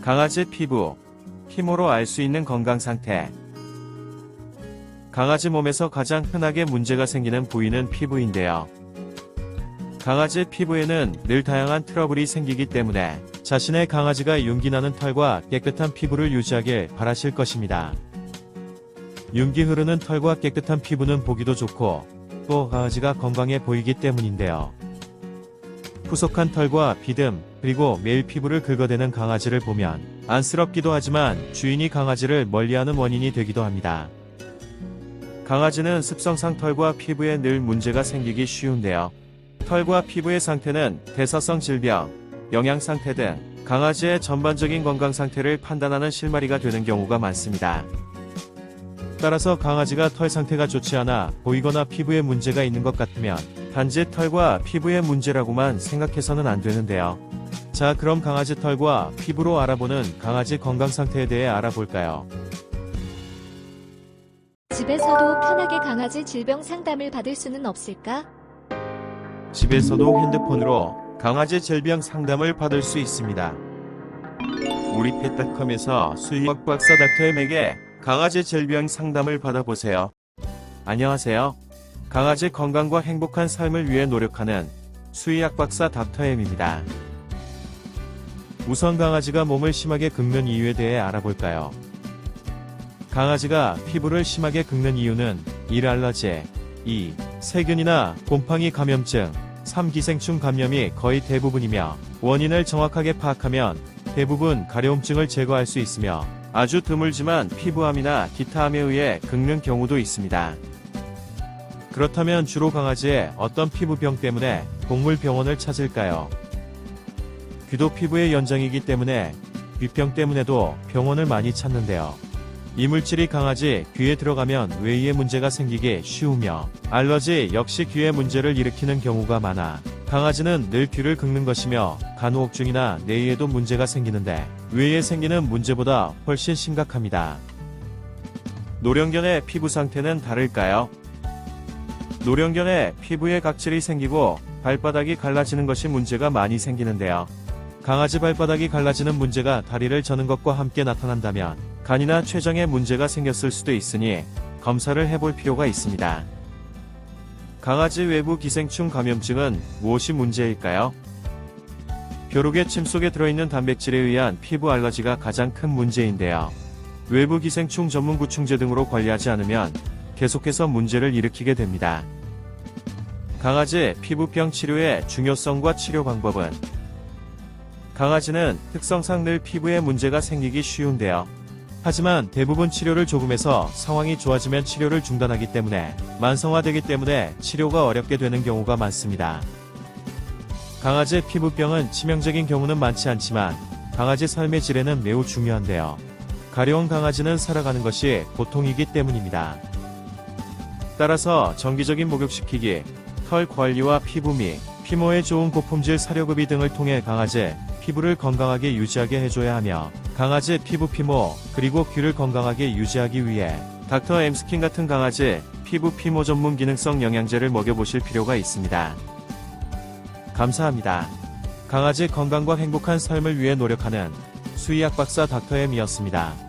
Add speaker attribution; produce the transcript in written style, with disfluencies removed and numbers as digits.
Speaker 1: 강아지 피부, 피모로 알 수 있는 건강 상태. 강아지 몸에서 가장 흔하게 문제가 생기는 부위는 피부인데요. 강아지 피부에는 늘 다양한 트러블이 생기기 때문에 자신의 강아지가 윤기나는 털과 깨끗한 피부를 유지하길 바라실 것입니다. 윤기 흐르는 털과 깨끗한 피부는 보기도 좋고 또 강아지가 건강해 보이기 때문인데요. 푸석한 털과 비듬, 그리고 매일 피부를 긁어대는 강아지를 보면 안쓰럽기도 하지만 주인이 강아지를 멀리하는 원인이 되기도 합니다. 강아지는 습성상 털과 피부에 늘 문제가 생기기 쉬운데요. 털과 피부의 상태는 대사성 질병, 영양 상태 등 강아지의 전반적인 건강 상태를 판단하는 실마리가 되는 경우가 많습니다. 따라서 강아지가 털 상태가 좋지 않아 보이거나 피부에 문제가 있는 것 같으면 단지 털과 피부의 문제라고만 생각해서는 안 되는데요. 자, 그럼 강아지 털과 피부로 알아보는 강아지 건강 상태에 대해 알아볼까요?
Speaker 2: 집에서도 편하게 강아지 질병 상담을 받을 수는 없을까?
Speaker 1: 집에서도 핸드폰으로 강아지 질병 상담을 받을 수 있습니다. 우리 펫닷컴에서 수의학 박사 닥터엠에게 강아지 질병 상담을 받아보세요. 안녕하세요. 강아지 건강과 행복한 삶을 위해 노력하는 수의학 박사 닥터엠입니다. 우선 강아지가 몸을 심하게 긁는 이유에 대해 알아볼까요? 강아지가 피부를 심하게 긁는 이유는 1. 알러지, 2. 세균이나 곰팡이 감염증, 3. 기생충 감염이 거의 대부분이며 원인을 정확하게 파악하면 대부분 가려움증을 제거할 수 있으며 아주 드물지만 피부암이나 기타 암에 의해 긁는 경우도 있습니다. 그렇다면 주로 강아지의 어떤 피부병 때문에 동물병원을 찾을까요? 귀도 피부의 연장이기 때문에 귀병 때문에도 병원을 많이 찾는데요. 이물질이 강아지 귀에 들어가면 외이에 문제가 생기기 쉬우며 알러지 역시 귀에 문제를 일으키는 경우가 많아 강아지는 늘 귀를 긁는 것이며 간호옥중이나 뇌에도 문제가 생기는데 외에 생기는 문제보다 훨씬 심각합니다. 노령견의 피부 상태는 다를까요? 노령견의 피부에 각질이 생기고 발바닥이 갈라지는 것이 문제가 많이 생기는데요. 강아지 발바닥이 갈라지는 문제가 다리를 저는 것과 함께 나타난다면 간이나 췌장에 문제가 생겼을 수도 있으니 검사를 해볼 필요가 있습니다. 강아지 외부 기생충 감염증은 무엇이 문제일까요? 벼룩의 침 속에 들어있는 단백질에 의한 피부 알러지가 가장 큰 문제인데요. 외부 기생충 전문 구충제 등으로 관리하지 않으면 계속해서 문제를 일으키게 됩니다. 강아지 피부병 치료의 중요성과 치료 방법은 강아지는 특성상 늘 피부에 문제가 생기기 쉬운데요. 하지만 대부분 치료를 조금 해서 상황이 좋아지면 치료를 중단하기 때문에 만성화되기 때문에 치료가 어렵게 되는 경우가 많습니다. 강아지 피부병은 치명적인 경우는 많지 않지만 강아지 삶의 질에는 매우 중요한데요. 가려운 강아지는 살아가는 것이 고통이기 때문입니다. 따라서 정기적인 목욕시키기, 털 관리와 피부미, 피모에 좋은 고품질 사료급이 등을 통해 강아지 피부를 건강하게 유지하게 해줘야 하며 강아지 피부 피모 그리고 귀를 건강하게 유지하기 위해 닥터 엠스킨 같은 강아지 피부 피모 전문 기능성 영양제를 먹여보실 필요가 있습니다. 감사합니다. 강아지 건강과 행복한 삶을 위해 노력하는 수의학 박사 닥터엠이었습니다.